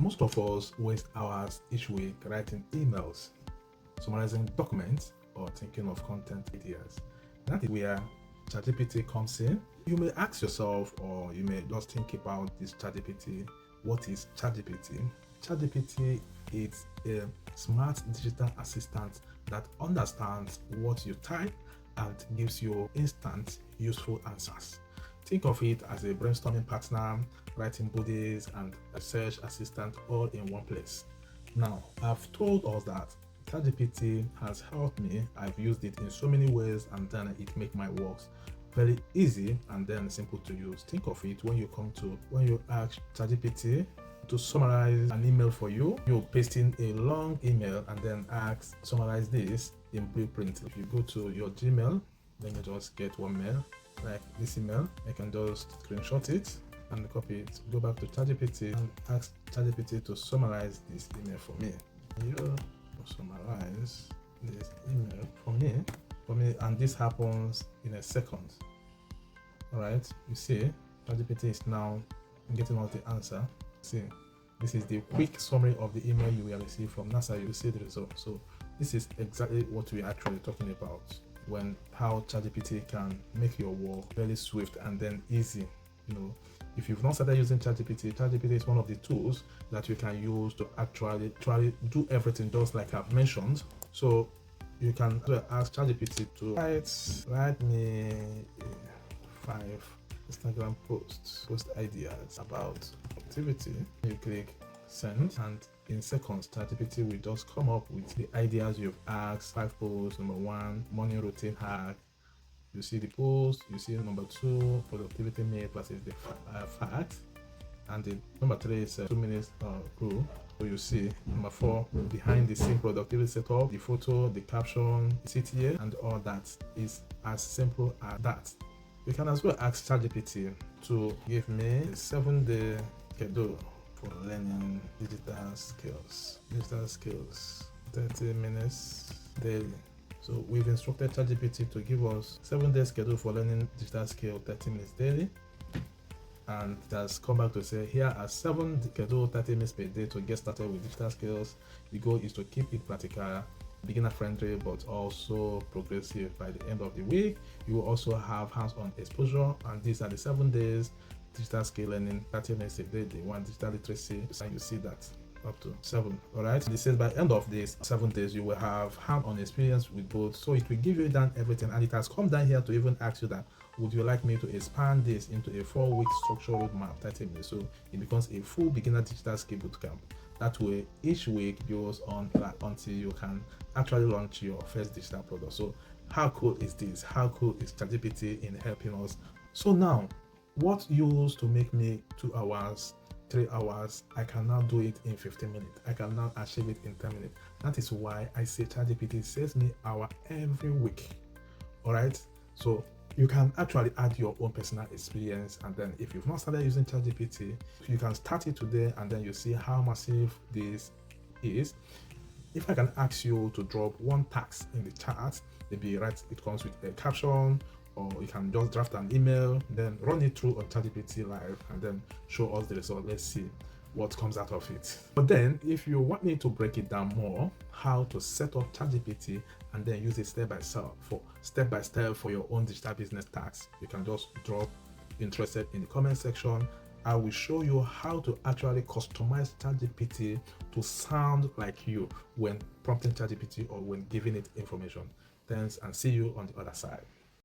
Most of us waste hours each week writing emails, summarizing documents, or thinking of content ideas. That is where ChatGPT comes in. You may ask yourself, or you may just think about this ChatGPT. What is ChatGPT? ChatGPT is a smart digital assistant that understands what you type and gives you instant, useful answers. Think of it as a brainstorming partner, writing buddies, and a search assistant all in one place. Now, I've told us that ChatGPT has helped me. I've used it in so many ways, and then it makes my works very easy and then simple to use. Think of it when you ask ChatGPT to summarize an email for you, you're pasting a long email and then ask summarize this in blueprint. If you go to your Gmail, then you just get one mail like this email. I can just screenshot it and copy it, go back to ChatGPT and ask ChatGPT to summarize this email for me. You summarize this email for me, and this happens in a second. All right, you see ChatGPT is now getting all the answer. See, this is the quick summary of the email you will receive from NASA. You see the result. So this is exactly what we're actually talking about, when how ChatGPT can make your work very swift and then easy. If you've not started using ChatGPT is one of the tools that you can use to actually do everything just like I've mentioned. So you can ask ChatGPT to write me 5 Instagram post ideas about activity. You click send, and in seconds ChatGPT will just come up with the ideas you've asked. 5 posts. Number 1, morning routine hack. You see the post. You see number 2, productivity myth versus the fact, and the number 3 is 2 minutes rule. So you see number 4, behind the scene productivity setup, the photo, the caption, CTA, and all that is as simple as that. You can as well ask ChatGPT to give me a 7-day schedule for learning digital skills. 30 minutes daily. So we've instructed ChatGPT to give us 7-day schedule for learning digital skill, 30 minutes daily. And it has come back to say, here are 7 schedule 30 minutes per day to get started with digital skills. The goal is to keep it practical, beginner friendly, but also progressive. By the end of the week, you will also have hands-on exposure, and these are the 7 days digital skill learning, 30 minutes a day. They want digital literacy, and you see that up to 7. All right, and it says by end of these 7 days you will have hands-on experience with both. So it will give you down everything, and it has come down here to even ask you that, would you like me to expand this into a 4-week structured roadmap, 30 minutes? So it becomes a full beginner digital skill bootcamp. That way, each week goes on until you can actually launch your first digital product. So how cool is this? How cool is ChatGPT in helping us? So now, what used to make me 2 hours, 3 hours, I can now do it in 15 minutes. I can now achieve it in 10 minutes. That is why I say ChatGPT saves me hour every week. All right. So you can actually add your own personal experience, and then if you've not started using ChatGPT, you can start it today, and then you see how massive this is. If I can ask you to drop one task in the chat, maybe it comes with a caption, or you can just draft an email, then run it through on ChatGPT live, and then show us the result. Let's see what comes out of it. But then if you want me to break it down more, how to set up ChatGPT and then use it step by step for your own digital business tasks, you can just drop interested in the comment section. I will show you how to actually customize ChatGPT to sound like you when prompting ChatGPT or when giving it information. Thanks, and see you on the other side.